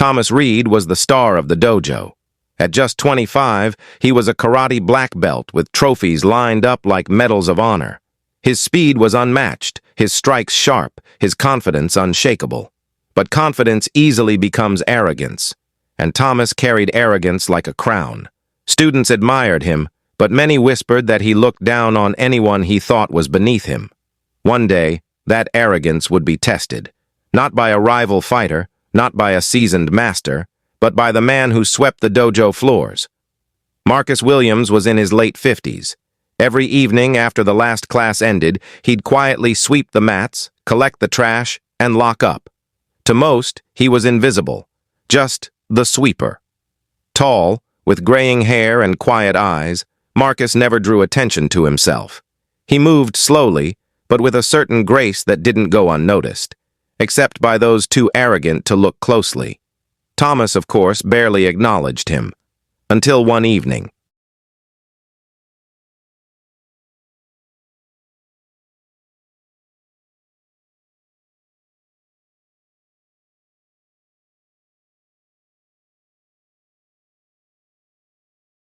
Thomas Reed was the star of the dojo. At just 25, he was a karate black belt with trophies lined up like medals of honor. His speed was unmatched, his strikes sharp, his confidence unshakable. But confidence easily becomes arrogance, and Thomas carried arrogance like a crown. Students admired him, but many whispered that he looked down on anyone he thought was beneath him. One day, that arrogance would be tested, not by a rival fighter, not by a seasoned master, but by the man who swept the dojo floors. Marcus Williams was in his late 50s. Every evening after the last class ended, he'd quietly sweep the mats, collect the trash, and lock up. To most, he was invisible, just the sweeper. Tall, with graying hair and quiet eyes, Marcus never drew attention to himself. He moved slowly, but with a certain grace that didn't go unnoticed, except by those too arrogant to look closely. Thomas, of course, barely acknowledged him, until one evening.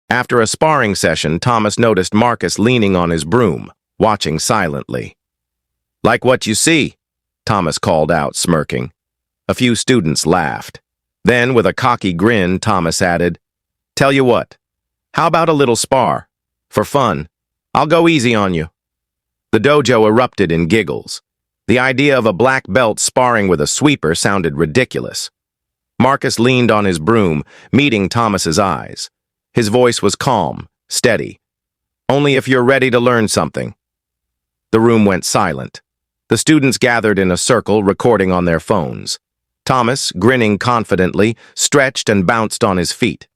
After a sparring session, Thomas noticed Marcus leaning on his broom, watching silently. "Like what you see," Thomas called out, smirking. A few students laughed. Then, with a cocky grin, Thomas added, "Tell you what, how about a little spar? For fun. I'll go easy on you." The dojo erupted in giggles. The idea of a black belt sparring with a sweeper sounded ridiculous. Marcus leaned on his broom, meeting Thomas's eyes. His voice was calm, steady. "Only if you're ready to learn something." The room went silent. The students gathered in a circle, recording on their phones. Thomas, grinning confidently, stretched and bounced on his feet.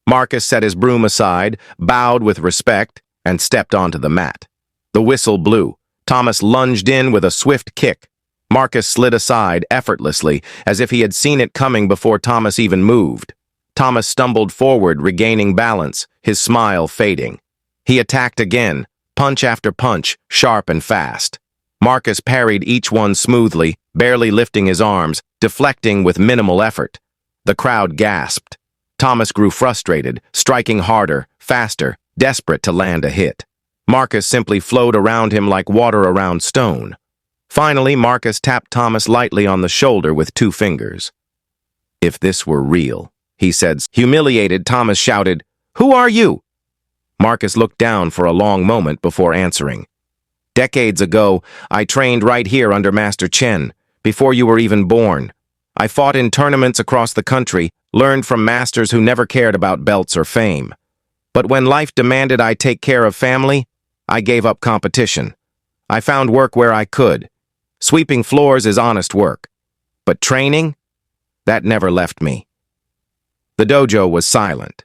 Marcus set his broom aside, bowed with respect, and stepped onto the mat. The whistle blew. Thomas lunged in with a swift kick. Marcus slid aside effortlessly, as if he had seen it coming before Thomas even moved. Thomas stumbled forward, regaining balance, his smile fading. He attacked again, punch after punch, sharp and fast. Marcus parried each one smoothly, barely lifting his arms, deflecting with minimal effort. The crowd gasped. Thomas grew frustrated, striking harder, faster, desperate to land a hit. Marcus simply flowed around him like water around stone. Finally, Marcus tapped Thomas lightly on the shoulder with 2 fingers. "If this were real," he said. Humiliated, Thomas shouted, "Who are you?" Marcus looked down for a long moment before answering. "Decades ago, I trained right here under Master Chen, before you were even born. I fought in tournaments across the country, learned from masters who never cared about belts or fame. But when life demanded I take care of family, I gave up competition. I found work where I could. Sweeping floors is honest work. But training? That never left me." The dojo was silent.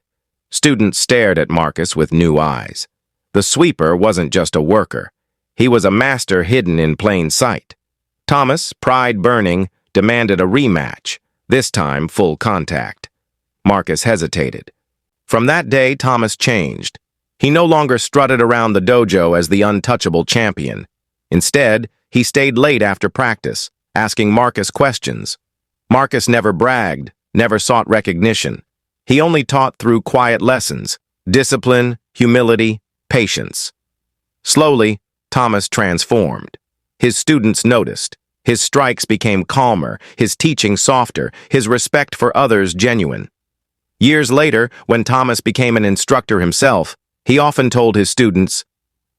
Students stared at Marcus with new eyes. The sweeper wasn't just a worker. He was a master hidden in plain sight. Thomas, pride burning, demanded a rematch, this time full contact. Marcus hesitated. From that day, Thomas changed. He no longer strutted around the dojo as the untouchable champion. Instead, he stayed late after practice, asking Marcus questions. Marcus never bragged, never sought recognition. He only taught through quiet lessons, discipline, humility, patience. Slowly, Thomas transformed. His students noticed. His strikes became calmer, his teaching softer, his respect for others genuine. Years later, when Thomas became an instructor himself, he often told his students,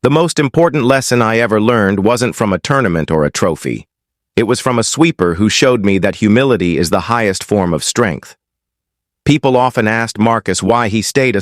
"The most important lesson I ever learned wasn't from a tournament or a trophy. It was from a sweeper who showed me that humility is the highest form of strength." People often asked Marcus why he stayed a